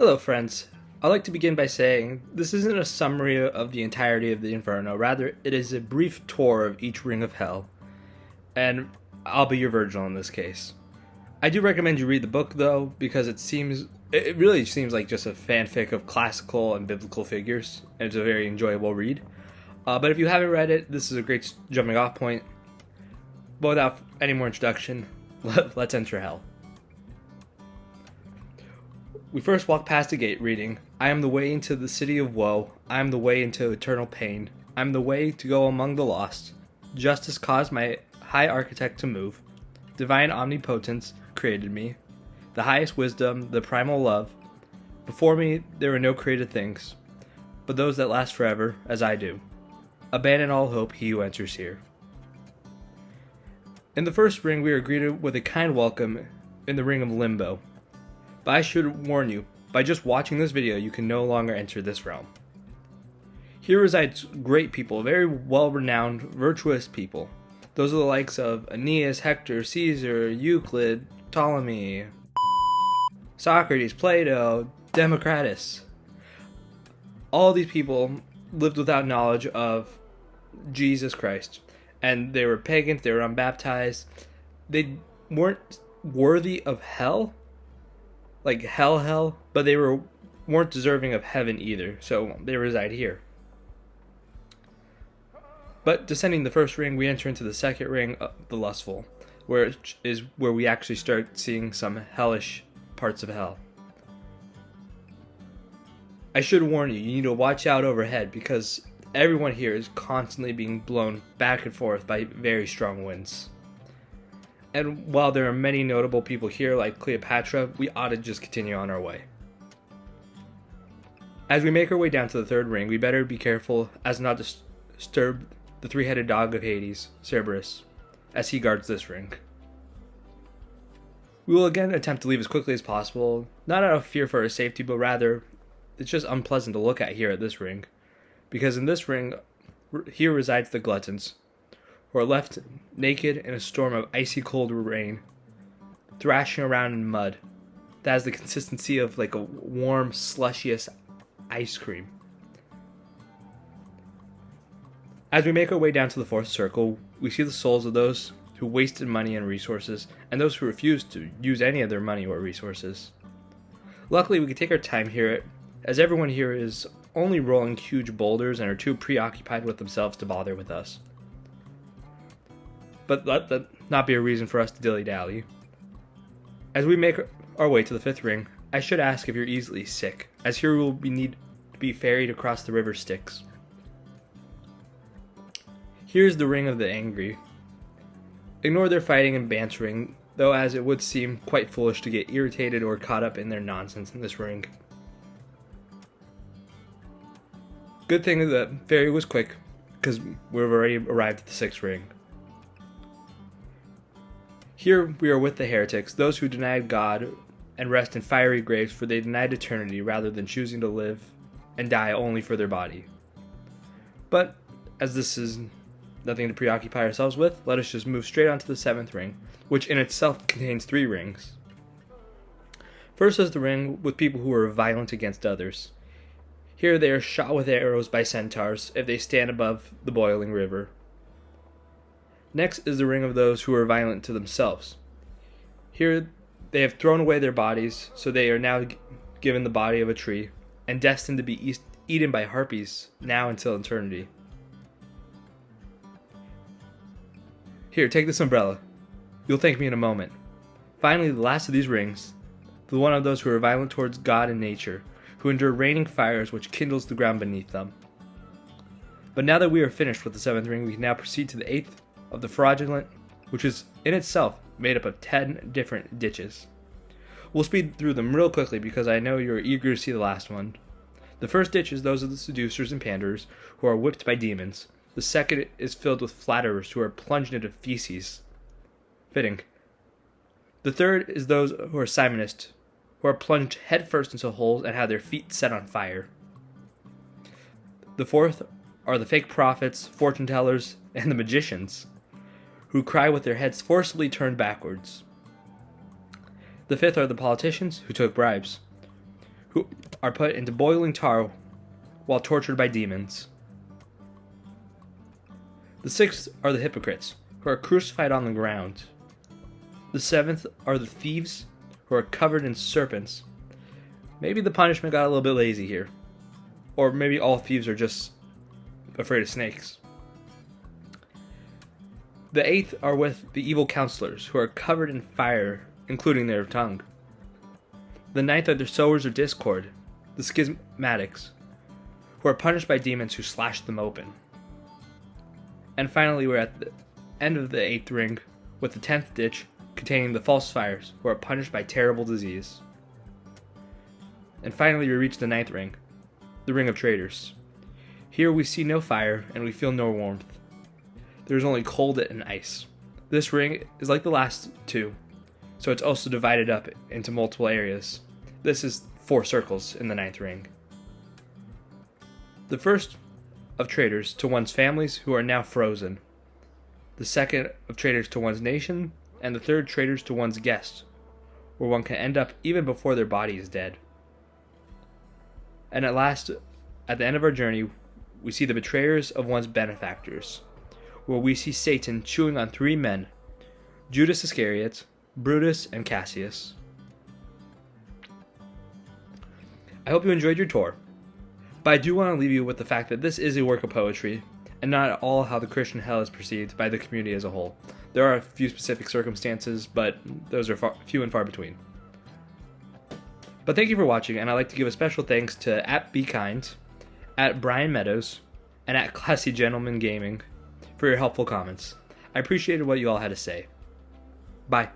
Hello, friends. I'd like to begin by saying this isn't a summary of the entirety of the Inferno. Rather, it is a brief tour of each ring of hell, and I'll be your Virgil in this case. I do recommend you read the book, though, because it really seems like just a fanfic of classical and biblical figures, and it's a very enjoyable read. But if you haven't read it, this is a great jumping off point. But without any more introduction, let's enter hell. We first walk past the gate reading, I am the way into the city of woe, I am the way into eternal pain, I am the way to go among the lost. Justice caused my high architect to move. Divine omnipotence created me. The highest wisdom, the primal love. Before me there were no created things, but those that last forever, as I do. Abandon all hope, he who enters here. In the first ring we are greeted with a kind welcome in the ring of limbo. But I should warn you, by just watching this video, you can no longer enter this realm. Here resides great people, very well-renowned, virtuous people. Those are the likes of Aeneas, Hector, Caesar, Euclid, Ptolemy, Socrates, Plato, Democritus. All these people lived without knowledge of Jesus Christ. And they were pagans, they were unbaptized. They weren't worthy of hell. Like hell, but they weren't deserving of heaven either, so they reside here. But descending the first ring, we enter into the second ring, the lustful, where we actually start seeing some hellish parts of hell. I should warn you, you need to watch out overhead because everyone here is constantly being blown back and forth by very strong winds. And while there are many notable people here like Cleopatra, we ought to just continue on our way. As we make our way down to the third ring, we better be careful as not to disturb the three-headed dog of Hades, Cerberus, as he guards this ring. We will again attempt to leave as quickly as possible, not out of fear for our safety, but rather, it's just unpleasant to look at here at this ring. Because in this ring, here resides the gluttons, who are left naked in a storm of icy cold rain, thrashing around in mud that has the consistency of like a warm, slushiest ice cream. As we make our way down to the fourth circle, we see the souls of those who wasted money and resources, and those who refused to use any of their money or resources. Luckily, we can take our time here, as everyone here is only rolling huge boulders and are too preoccupied with themselves to bother with us. But let that not be a reason for us to dilly-dally. As we make our way to the fifth ring, I should ask if you're easily sick, as here we will need to be ferried across the river Styx. Here's the ring of the angry. Ignore their fighting and bantering, though as it would seem quite foolish to get irritated or caught up in their nonsense in this ring. Good thing the ferry was quick, because we've already arrived at the sixth ring. Here we are with the heretics, those who denied God and rest in fiery graves, for they denied eternity rather than choosing to live and die only for their body. But, as this is nothing to preoccupy ourselves with, let us just move straight on to the seventh ring, which in itself contains three rings. First is the ring with people who are violent against others. Here they are shot with arrows by centaurs if they stand above the boiling river. Next is the ring of those who are violent to themselves. Here they have thrown away their bodies, so they are now given the body of a tree, and destined to be eaten by harpies, now until eternity. Here, take this umbrella. You'll thank me in a moment. Finally, the last of these rings, the one of those who are violent towards God and nature, who endure raining fires which kindles the ground beneath them. But now that we are finished with the seventh ring, we can now proceed to the eighth, of the fraudulent, which is in itself made up of 10 different ditches. We'll speed through them real quickly because I know you're eager to see the last one. The first ditch is those of the seducers and panderers who are whipped by demons. The second is filled with flatterers who are plunged into feces. Fitting. The third is those who are simonists, who are plunged headfirst into holes and have their feet set on fire. The fourth are the fake prophets, fortune tellers, and the magicians, who cry with their heads forcibly turned backwards. The fifth are the politicians who took bribes, who are put into boiling tar while tortured by demons. The 6th are the hypocrites, who are crucified on the ground. The 7th are the thieves, who are covered in serpents. Maybe the punishment got a little bit lazy here. Or maybe all thieves are just afraid of snakes. The 8th are with the evil counselors, who are covered in fire, including their tongue. The 9th are the sowers of discord, the schismatics, who are punished by demons who slash them open. And finally, we're at the end of the 8th ring, with the 10th ditch containing the falsifiers, who are punished by terrible disease. And finally, we reach the 9th ring, the ring of traitors. Here we see no fire, and we feel no warmth. There is only cold and ice. This ring is like the last 2, so it's also divided up into multiple areas. This is 4 circles in the 9th ring. The first of traitors to one's families who are now frozen. The second of traitors to one's nation, and the third traitors to one's guests, where one can end up even before their body is dead. And at last, at the end of our journey, we see the betrayers of one's benefactors, where we see Satan chewing on 3 men, Judas Iscariot, Brutus, and Cassius. I hope you enjoyed your tour, but I do want to leave you with the fact that this is a work of poetry, and not at all how the Christian hell is perceived by the community as a whole. There are a few specific circumstances, but those are few and far between. But thank you for watching, and I'd like to give a special thanks to @BeKind, @Brian Meadows, and @ClassyGentleman Gaming for your helpful comments. I appreciated what you all had to say. Bye.